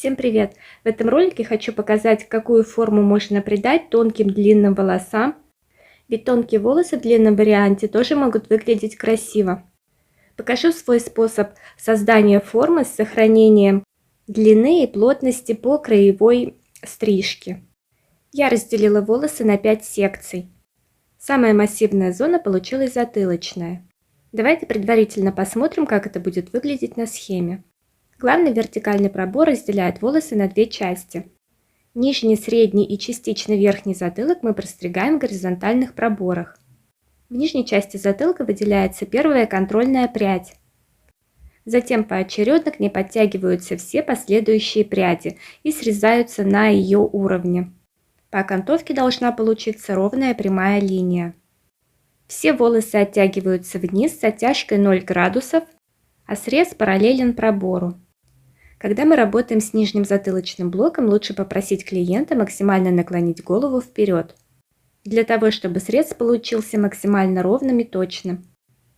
Всем привет! В этом ролике хочу показать, какую форму можно придать тонким длинным волосам, ведь тонкие волосы в длинном варианте тоже могут выглядеть красиво. Покажу свой способ создания формы с сохранением длины и плотности по краевой стрижке. Я разделила волосы на 5 секций. Самая массивная зона получилась затылочная. Давайте предварительно посмотрим, как это будет выглядеть на схеме. Главный вертикальный пробор разделяет волосы на две части. Нижний, средний и частично верхний затылок мы простригаем в горизонтальных проборах. В нижней части затылка выделяется первая контрольная прядь. Затем поочередно к ней подтягиваются все последующие пряди и срезаются на ее уровне. По окантовке должна получиться ровная прямая линия. Все волосы оттягиваются вниз с оттяжкой 0 градусов, а срез параллелен пробору. Когда мы работаем с нижним затылочным блоком, лучше попросить клиента максимально наклонить голову вперед, для того, чтобы срез получился максимально ровным и точным.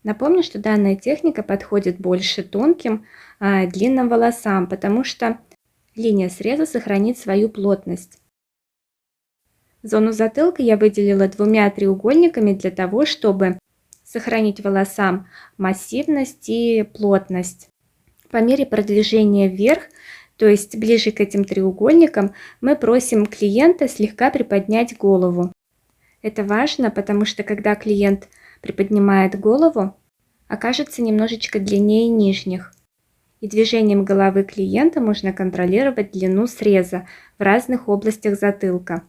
Напомню, что данная техника подходит больше тонким, длинным волосам, потому что линия среза сохранит свою плотность. Зону затылка я выделила двумя треугольниками для того, чтобы сохранить волосам массивность и плотность. По мере продвижения вверх, то есть ближе к этим треугольникам, мы просим клиента слегка приподнять голову. Это важно, потому что когда клиент приподнимает голову, окажется немножечко длиннее нижних. И движением головы клиента можно контролировать длину среза в разных областях затылка.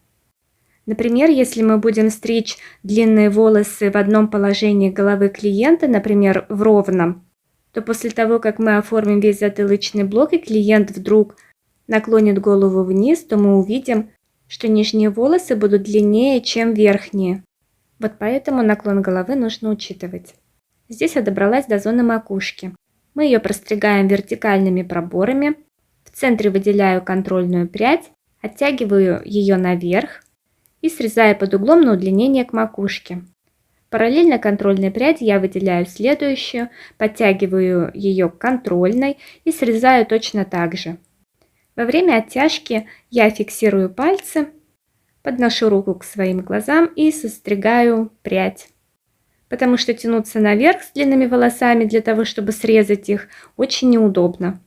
Например, если мы будем стричь длинные волосы в одном положении головы клиента, например, в ровном, то после того, как мы оформим весь затылочный блок и клиент вдруг наклонит голову вниз, то мы увидим, что нижние волосы будут длиннее, чем верхние. Вот поэтому наклон головы нужно учитывать. Здесь я добралась до зоны макушки. Мы ее простригаем вертикальными проборами. В центре выделяю контрольную прядь, оттягиваю ее наверх и срезаю под углом на удлинение к макушке. Параллельно контрольной пряди я выделяю следующую, подтягиваю ее к контрольной и срезаю точно так же. Во время оттяжки я фиксирую пальцы, подношу руку к своим глазам и состригаю прядь. Потому что тянуться наверх с длинными волосами для того, чтобы срезать их, очень неудобно.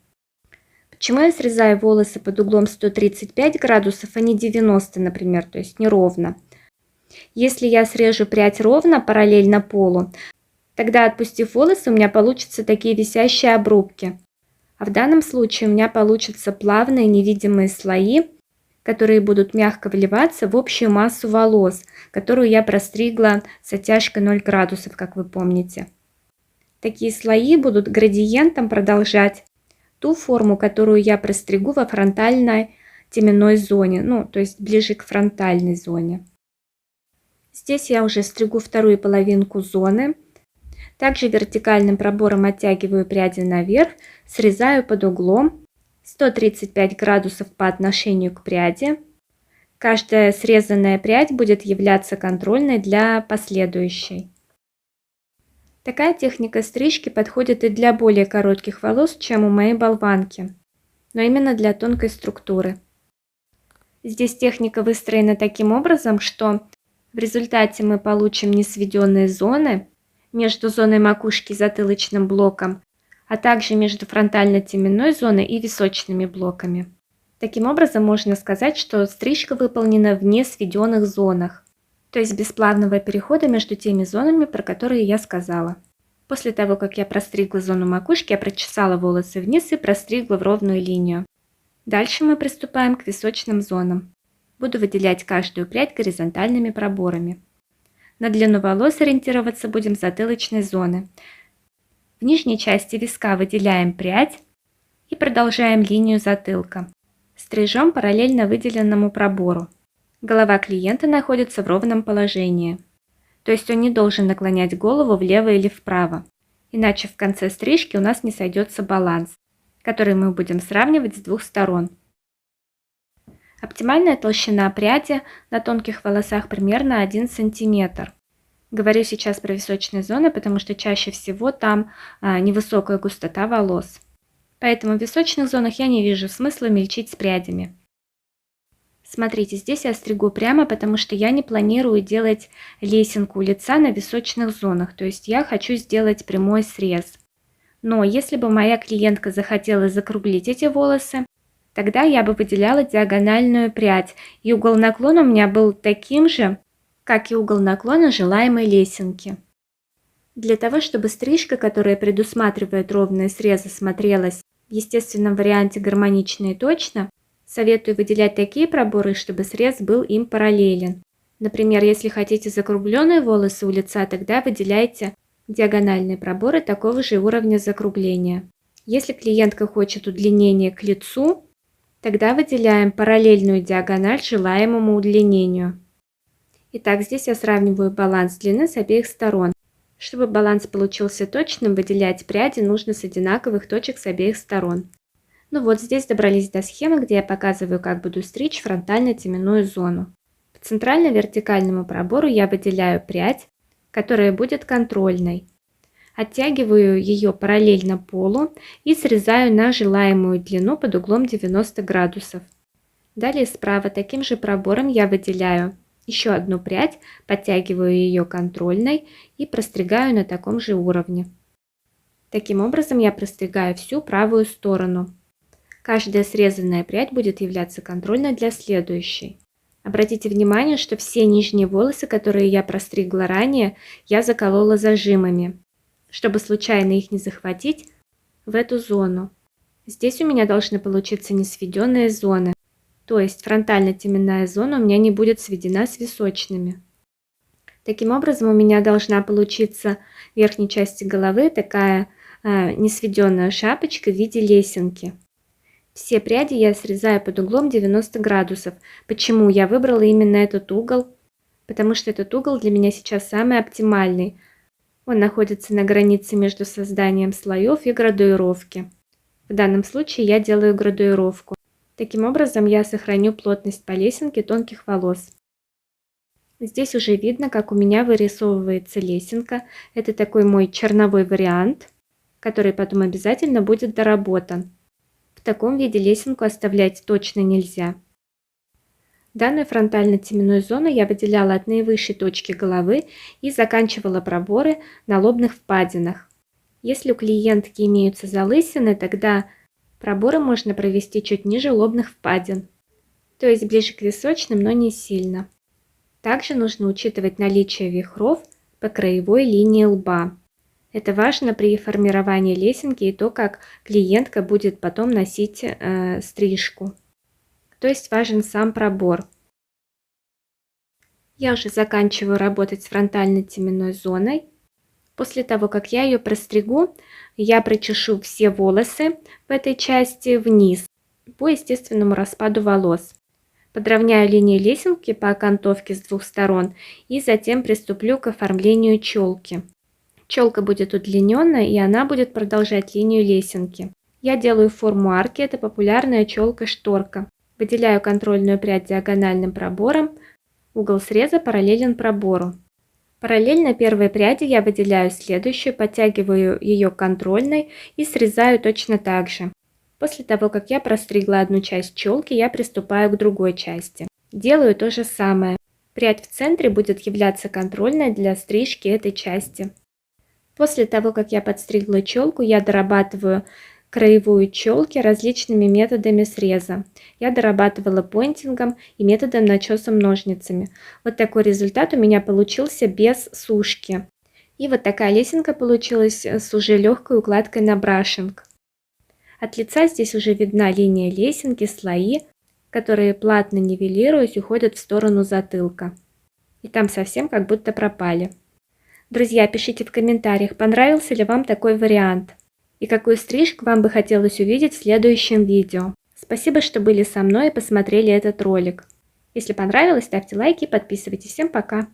Почему я срезаю волосы под углом 135 градусов, а не 90, например, то есть неровно? Если я срежу прядь ровно, параллельно полу, тогда, отпустив волосы, у меня получатся такие висящие обрубки. А в данном случае у меня получатся плавные невидимые слои, которые будут мягко вливаться в общую массу волос, которую я простригла с оттяжкой 0 градусов, как вы помните. Такие слои будут градиентом продолжать ту форму, которую я простригу во фронтальной теменной зоне, то есть ближе к фронтальной зоне. Здесь я уже стригу вторую половинку зоны. Также вертикальным пробором оттягиваю пряди наверх, срезаю под углом 135 градусов по отношению к пряди. Каждая срезанная прядь будет являться контрольной для последующей. Такая техника стрижки подходит и для более коротких волос, чем у моей болванки, но именно для тонкой структуры. Здесь техника выстроена таким образом, что в результате мы получим несведенные зоны между зоной макушки и затылочным блоком, а также между фронтально-теменной зоной и височными блоками. Таким образом, можно сказать, что стрижка выполнена в несведенных зонах, то есть без плавного перехода между теми зонами, про которые я сказала. После того, как я простригла зону макушки, я прочесала волосы вниз и простригла в ровную линию. Дальше мы приступаем к височным зонам. Буду выделять каждую прядь горизонтальными проборами. На длину волос ориентироваться будем с затылочной зоны. В нижней части виска выделяем прядь и продолжаем линию затылка. Стрижем параллельно выделенному пробору. Голова клиента находится в ровном положении. То есть он не должен наклонять голову влево или вправо. Иначе в конце стрижки у нас не сойдется баланс, который мы будем сравнивать с двух сторон. Оптимальная толщина пряди на тонких волосах примерно 1 см. Говорю сейчас про височные зоны, потому что чаще всего там невысокая густота волос. Поэтому в височных зонах я не вижу смысла мельчить с прядями. Смотрите, здесь я стригу прямо, потому что я не планирую делать лесенку у лица на височных зонах. То есть я хочу сделать прямой срез. Но если бы моя клиентка захотела закруглить эти волосы, тогда я бы выделяла диагональную прядь. И угол наклона у меня был таким же, как и угол наклона желаемой лесенки. Для того, чтобы стрижка, которая предусматривает ровные срезы, смотрелась в естественном варианте гармонично и точно, советую выделять такие проборы, чтобы срез был им параллелен. Например, если хотите закругленные волосы у лица, тогда выделяйте диагональные проборы такого же уровня закругления. Если клиентка хочет удлинения к лицу, тогда выделяем параллельную диагональ желаемому удлинению. Итак, здесь я сравниваю баланс длины с обеих сторон. Чтобы баланс получился точным, выделять пряди нужно с одинаковых точек с обеих сторон. Ну вот, здесь добрались до схемы, где я показываю, как буду стричь фронтально-теменную зону. По центрально-вертикальному пробору я выделяю прядь, которая будет контрольной. Оттягиваю ее параллельно полу и срезаю на желаемую длину под углом 90 градусов. Далее справа таким же пробором я выделяю еще одну прядь, подтягиваю ее контрольной и простригаю на таком же уровне. Таким образом я простригаю всю правую сторону. Каждая срезанная прядь будет являться контрольной для следующей. Обратите внимание, что все нижние волосы, которые я простригла ранее, я заколола зажимами, чтобы случайно их не захватить в эту зону. Здесь у меня должны получиться не сведенные зоны, то есть фронтально-теменная зона у меня не будет сведена с височными. Таким образом, у меня должна получиться в верхней части головы такая несведенная шапочка в виде лесенки. Все пряди я срезаю под углом 90 градусов. Почему я выбрала именно этот угол? Потому что этот угол для меня сейчас самый оптимальный. Он находится на границе между созданием слоев и градуировки. В данном случае я делаю градуировку. Таким образом я сохраню плотность по лесенке тонких волос. Здесь уже видно, как у меня вырисовывается лесенка. Это такой мой черновой вариант, который потом обязательно будет доработан. В таком виде лесенку оставлять точно нельзя. Данную фронтально-теменную зону я выделяла от наивысшей точки головы и заканчивала проборы на лобных впадинах. Если у клиентки имеются залысины, тогда проборы можно провести чуть ниже лобных впадин, то есть ближе к височным, но не сильно. Также нужно учитывать наличие вихров по краевой линии лба. Это важно при формировании лесенки и то, как клиентка будет потом носить стрижку. То есть важен сам пробор. Я уже заканчиваю работать с фронтально-теменной зоной. После того, как я ее простригу, я прочешу все волосы в этой части вниз по естественному распаду волос. Подровняю линии лесенки по окантовке с двух сторон и затем приступлю к оформлению челки. Челка будет удлиненная, и она будет продолжать линию лесенки. Я делаю форму арки, это популярная челка-шторка. Выделяю контрольную прядь диагональным пробором, угол среза параллелен пробору. Параллельно первой пряди я выделяю следующую, подтягиваю ее контрольной и срезаю точно так же. После того, как я простригла одну часть челки, я приступаю к другой части. Делаю то же самое. Прядь в центре будет являться контрольной для стрижки этой части. После того, как я подстригла челку, я дорабатываю краевую челки различными методами среза. Я дорабатывала пойнтингом и методом начесом ножницами. Вот такой результат у меня получился без сушки. И вот такая лесенка получилась с уже легкой укладкой на брашинг. От лица здесь уже видна линия лесенки, слои, которые плавно нивелируясь уходят в сторону затылка. И там совсем как будто пропали. Друзья, пишите в комментариях, понравился ли вам такой вариант и какую стрижку вам бы хотелось увидеть в следующем видео. Спасибо, что были со мной и посмотрели этот ролик. Если понравилось, ставьте лайки и подписывайтесь. Всем пока!